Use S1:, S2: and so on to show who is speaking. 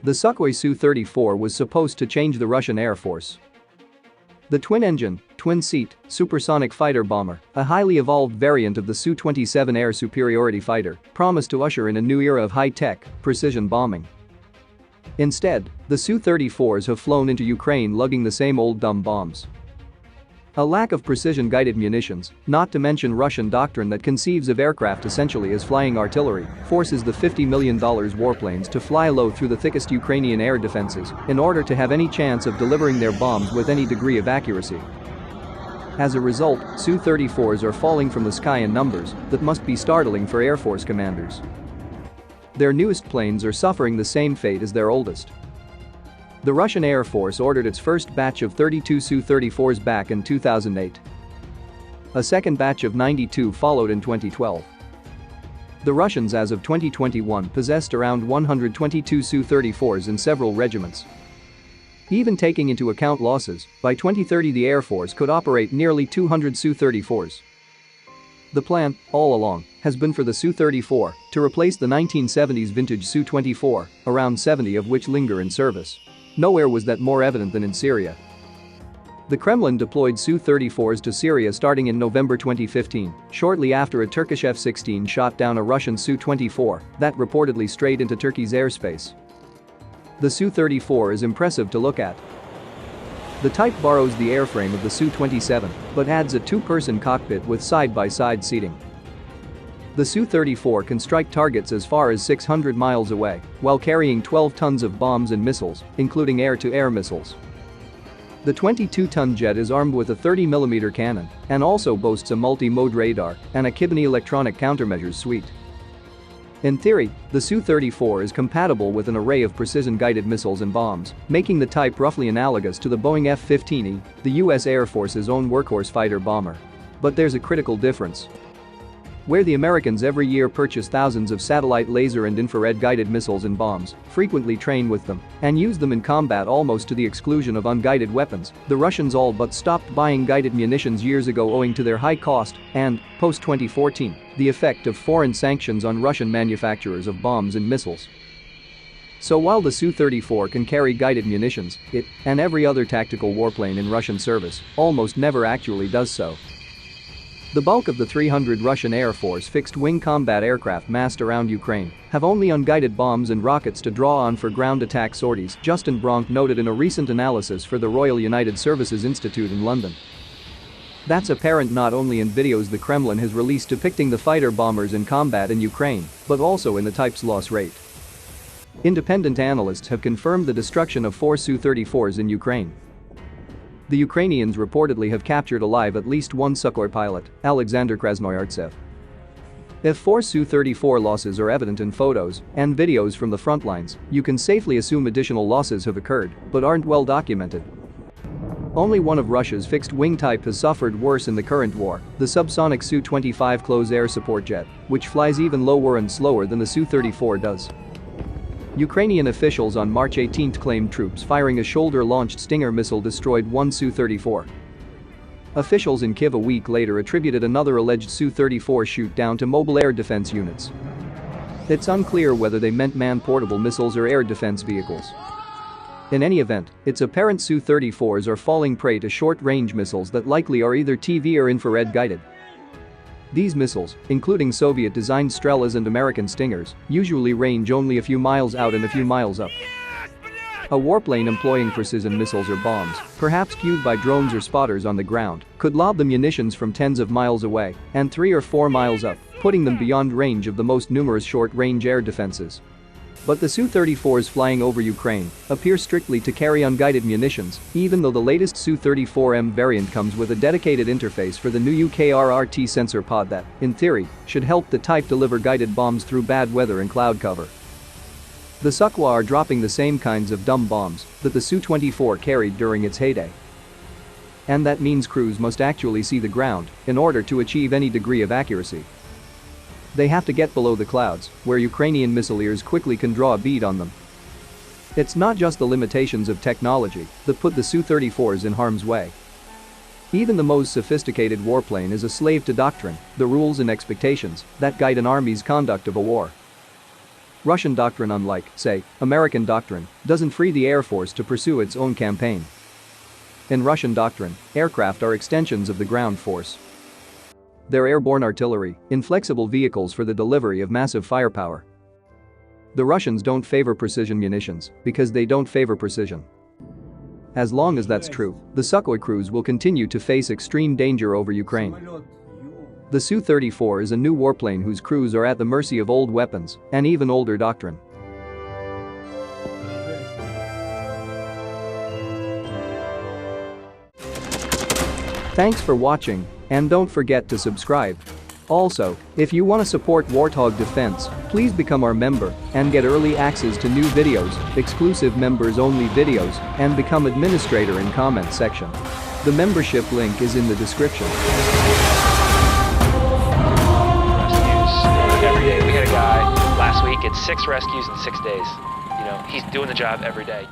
S1: The Sukhoi Su-34 was supposed to change the Russian Air Force. The twin-engine, twin-seat, supersonic fighter bomber, a highly evolved variant of the Su-27 air superiority fighter, promised to usher in a new era of high-tech, precision bombing. Instead, the Su-34s have flown into Ukraine lugging the same old dumb bombs. A lack of precision-guided munitions, not to mention Russian doctrine that conceives of aircraft essentially as flying artillery, forces the $50 million warplanes to fly low through the thickest Ukrainian air defenses in order to have any chance of delivering their bombs with any degree of accuracy. As a result, Su-34s are falling from the sky in numbers that must be startling for Air Force commanders. Their newest planes are suffering the same fate as their oldest. The Russian Air Force ordered its first batch of 32 Su-34s back in 2008. A second batch of 92 followed in 2012. The Russians as of 2021 possessed around 122 Su-34s in several regiments. Even taking into account losses, by 2030 the Air Force could operate nearly 200 Su-34s. The plan, all along, has been for the Su-34 to replace the 1970s vintage Su-24, around 70 of which linger in service. Nowhere was that more evident than in Syria. The Kremlin deployed Su-34s to Syria starting in November 2015, shortly after a Turkish F-16 shot down a Russian Su-24 that reportedly strayed into Turkey's airspace. The Su-34 is impressive to look at. The type borrows the airframe of the Su-27 but adds a two-person cockpit with side-by-side seating. The Su-34 can strike targets as far as 600 miles away while carrying 12 tons of bombs and missiles, including air-to-air missiles. The 22-ton jet is armed with a 30mm cannon and also boasts a multi-mode radar and a Kibani electronic countermeasures suite. In theory, the Su-34 is compatible with an array of precision-guided missiles and bombs, making the type roughly analogous to the Boeing F-15E, the U.S. Air Force's own workhorse fighter bomber. But there's a critical difference. Where the Americans every year purchase thousands of satellite laser and infrared-guided missiles and bombs, frequently train with them, and use them in combat almost to the exclusion of unguided weapons, the Russians all but stopped buying guided munitions years ago owing to their high cost and, post-2014, the effect of foreign sanctions on Russian manufacturers of bombs and missiles. So while the Su-34 can carry guided munitions, it, and every other tactical warplane in Russian service, almost never actually does so. The bulk of the 300 Russian Air Force fixed-wing combat aircraft massed around Ukraine have only unguided bombs and rockets to draw on for ground attack sorties, Justin Bronk noted in a recent analysis for the Royal United Services Institute in London. That's apparent not only in videos the Kremlin has released depicting the fighter bombers in combat in Ukraine, but also in the type's loss rate. Independent analysts have confirmed the destruction of 4 Su-34s in Ukraine. The Ukrainians reportedly have captured alive at least one Sukhoi pilot, Alexander Krasnoyartsev. If 4 Su-34 losses are evident in photos and videos from the front lines, you can safely assume additional losses have occurred but aren't well documented. Only one of Russia's fixed-wing type has suffered worse in the current war, the subsonic Su-25 close air support jet, which flies even lower and slower than the Su-34 does. Ukrainian officials on March 18 claimed troops firing a shoulder-launched Stinger missile destroyed one Su-34. Officials in Kyiv a week later attributed another alleged Su-34 shoot-down to mobile air defense units. It's unclear whether they meant man-portable missiles or air defense vehicles. In any event, it's apparent Su-34s are falling prey to short-range missiles that likely are either TV or infrared-guided. These missiles, including Soviet-designed Strelas and American Stingers, usually range only a few miles out and a few miles up. A warplane employing precision missiles or bombs, perhaps cued by drones or spotters on the ground, could lob the munitions from tens of miles away and 3 or 4 miles up, putting them beyond range of the most numerous short-range air defenses. But the Su-34s flying over Ukraine appear strictly to carry unguided munitions, even though the latest Su-34M variant comes with a dedicated interface for the new UKRRT sensor pod that, in theory, should help the type deliver guided bombs through bad weather and cloud cover. The Sukhoi are dropping the same kinds of dumb bombs that the Su-24 carried during its heyday. And that means crews must actually see the ground in order to achieve any degree of accuracy. They have to get below the clouds, where Ukrainian missileers quickly can draw a bead on them. It's not just the limitations of technology that put the Su-34s in harm's way. Even the most sophisticated warplane is a slave to doctrine, the rules and expectations that guide an army's conduct of a war. Russian doctrine, unlike, say, American doctrine, doesn't free the Air Force to pursue its own campaign. In Russian doctrine, aircraft are extensions of the ground force. They're airborne artillery, inflexible vehicles for the delivery of massive firepower. The Russians don't favor precision munitions because they don't favor precision. As long as that's true, the Sukhoi crews will continue to face extreme danger over Ukraine. The Su-34 is a new warplane whose crews are at the mercy of old weapons and even older doctrine. Thanks for watching, and don't forget to subscribe. Also, if you want to support Warthog Defense, please become our member and get early access to new videos, exclusive members-only videos, and become administrator in comment section. The membership link is in the description.
S2: Every day. We had a guy last week, it's 6 rescues in 6 days. You know, he's doing the job every day.